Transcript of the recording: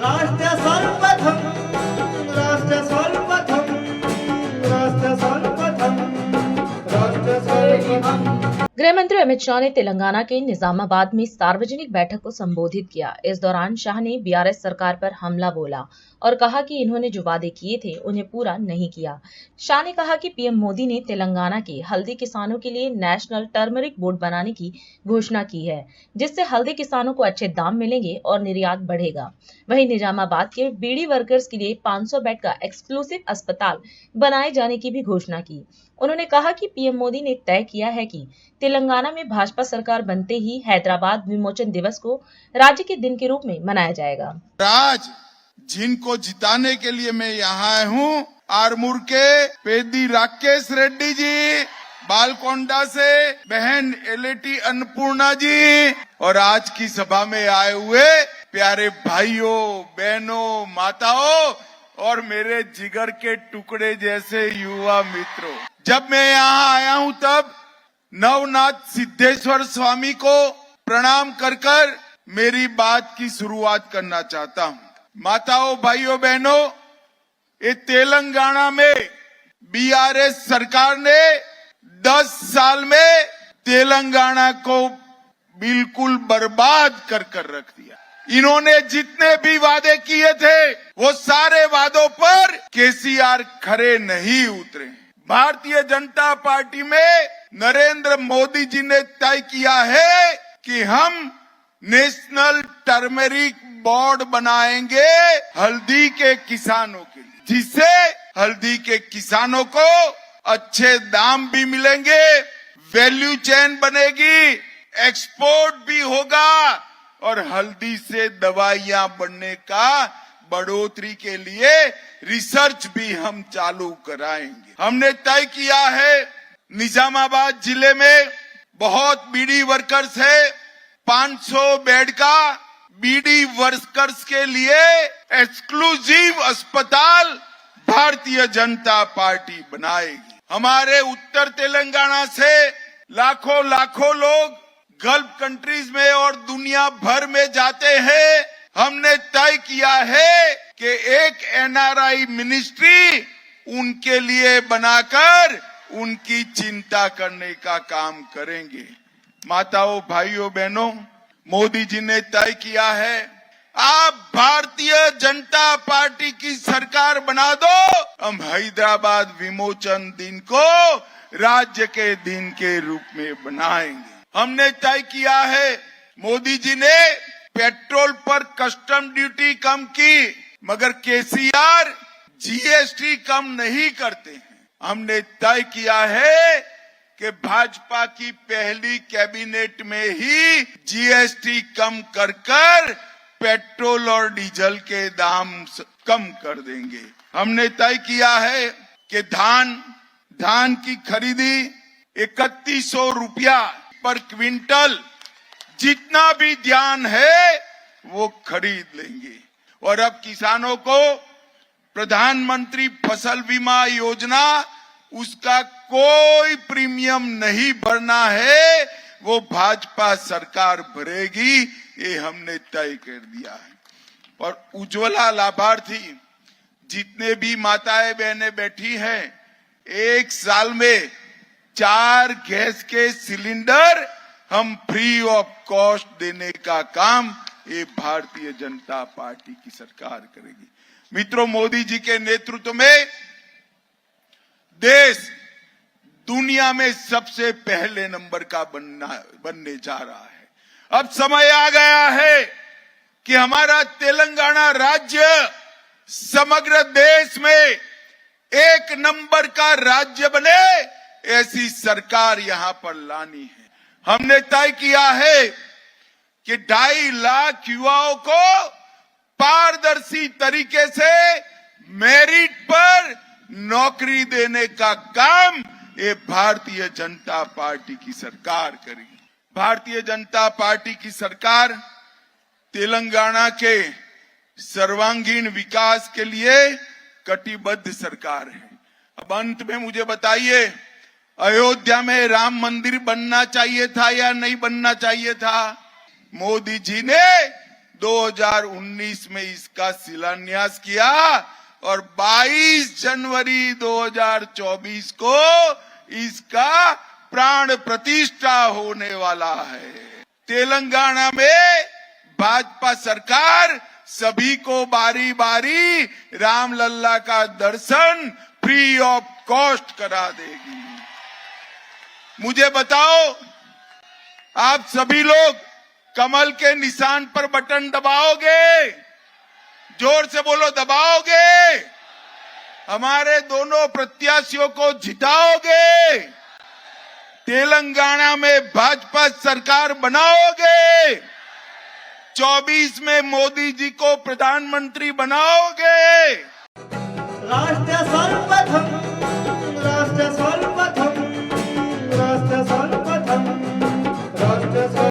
राष्ट्र सर्वप्रथम राष्ट्र सर्वप्रथम राष्ट्र सर्वप्रथम राष्ट्र सर्वप्रथम। गृह मंत्री अमित शाह ने तेलंगाना के निजामाबाद में सार्वजनिक बैठक को संबोधित किया। इस दौरान शाह ने बीआरएस सरकार पर हमला बोला और कहा कि इन्होंने जो वादे किए थे उन्हें पूरा नहीं किया। शाह ने कहा कि पीएम मोदी ने तेलंगाना के हल्दी किसानों के लिए नेशनल टर्मरिक बोर्ड बनाने की घोषणा की है, जिससे हल्दी किसानों को अच्छे दाम मिलेंगे और निर्यात बढ़ेगा। वहीं निजामाबाद के बीड़ी वर्कर्स के लिए 500 बेड का एक्सक्लूसिव अस्पताल बनाए जाने की भी घोषणा की। उन्होंने कहा कि पीएम मोदी ने तय किया है कि तेलंगाना में भाजपा सरकार बनते ही हैदराबाद विमोचन दिवस को राज्य के दिन के रूप में मनाया जाएगा। आज जिनको जिताने के लिए मैं यहाँ आया हूँ, आरमूर के पेदी राकेश रेड्डी जी, बालकोंडा से बहन एलेटी अन्नपूर्णा जी और आज की सभा में आए हुए प्यारे भाइयों बहनों माताओं और मेरे जिगर के टुकड़े जैसे युवा मित्रों, जब मैं यहाँ आया हूँ तब नवनाथ सिद्धेश्वर स्वामी को प्रणाम कर कर मेरी बात की शुरुआत करना चाहता हूँ। माताओं भाइयों बहनों, ये तेलंगाना में बीआरएस सरकार ने 10 साल में तेलंगाना को बिल्कुल बर्बाद कर कर रख दिया। इन्होंने जितने भी वादे किए थे वो सारे वादों पर केसीआर खरे नहीं उतरे। भारतीय जनता पार्टी में नरेंद्र मोदी जी ने तय किया है कि हम नेशनल टर्मरिक बोर्ड बनाएंगे हल्दी के किसानों के लिए, जिससे हल्दी के किसानों को अच्छे दाम भी मिलेंगे, वैल्यू चेन बनेगी, एक्सपोर्ट भी होगा और हल्दी से दवाइयां बनने का बढ़ोतरी के लिए रिसर्च भी हम चालू कराएंगे। हमने तय किया है निजामाबाद जिले में बहुत बीड़ी वर्कर्स है, 500 बेड का बीड़ी वर्कर्स के लिए एक्सक्लूसिव अस्पताल भारतीय जनता पार्टी बनाएगी। हमारे उत्तर तेलंगाना से लाखों लाखों लोग गल्फ कंट्रीज में और दुनिया भर में जाते हैं। हमने तय किया है कि एक एनआरआई मिनिस्ट्री उनके लिए बनाकर उनकी चिंता करने का काम करेंगे। माताओं भाइयों बहनों, मोदी जी ने तय किया है आप भारतीय जनता पार्टी की सरकार बना दो, हम हैदराबाद विमोचन दिन को राज्य के दिन के रूप में बनाएंगे। हमने तय किया है, मोदी जी ने पेट्रोल पर कस्टम ड्यूटी कम की मगर केसीआर जीएसटी कम नहीं करते हैं। हमने तय किया है कि भाजपा की पहली कैबिनेट में ही जीएसटी कम कर कर पेट्रोल और डीजल के दाम कम कर देंगे। हमने तय किया है कि धान की खरीदी 3100 रुपया पर क्विंटल जितना भी ध्यान है वो खरीद लेंगे। और अब किसानों को प्रधानमंत्री फसल बीमा योजना उसका कोई प्रीमियम नहीं भरना है, वो भाजपा सरकार भरेगी, ये हमने तय कर दिया है। और उज्ज्वला लाभार्थी जितने भी माताएं बहनें बैठी हैं, 1 साल में 4 गैस के सिलेंडर हम फ्री ऑफ कॉस्ट देने का काम ये भारतीय जनता पार्टी की सरकार करेगी। मित्रों, मोदी जी के नेतृत्व में देश दुनिया में सबसे पहले नंबर का बनने जा रहा है। अब समय आ गया है कि हमारा तेलंगाना राज्य समग्र देश में 1 नंबर का राज्य बने, ऐसी सरकार यहां पर लानी है। हमने तय किया है कि 2.5 लाख युवाओं को पारदर्शी तरीके से मेरिट पर नौकरी देने का काम ये भारतीय जनता पार्टी की सरकार करेगी। भारतीय जनता पार्टी की सरकार तेलंगाना के सर्वांगीण विकास के लिए कटिबद्ध सरकार है। अब अंत में मुझे बताइए, अयोध्या में राम मंदिर बनना चाहिए था या नहीं बनना चाहिए था? मोदी जी ने 2019 में इसका शिलान्यास किया और 22 जनवरी 2024 को इसका प्राण प्रतिष्ठा होने वाला है। तेलंगाना में भाजपा सरकार सभी को बारी बारी रामलल्ला का दर्शन फ्री ऑफ कॉस्ट करा देगी। मुझे बताओ, आप सभी लोग कमल के निशान पर बटन दबाओगे? जोर से बोलो, दबाओगे? हमारे दोनों प्रत्याशियों को जिताओगे? तेलंगाना में भाजपा सरकार बनाओगे? 24 में मोदी जी को प्रधानमंत्री बनाओगे? राष्ट्र सर्वप्रथम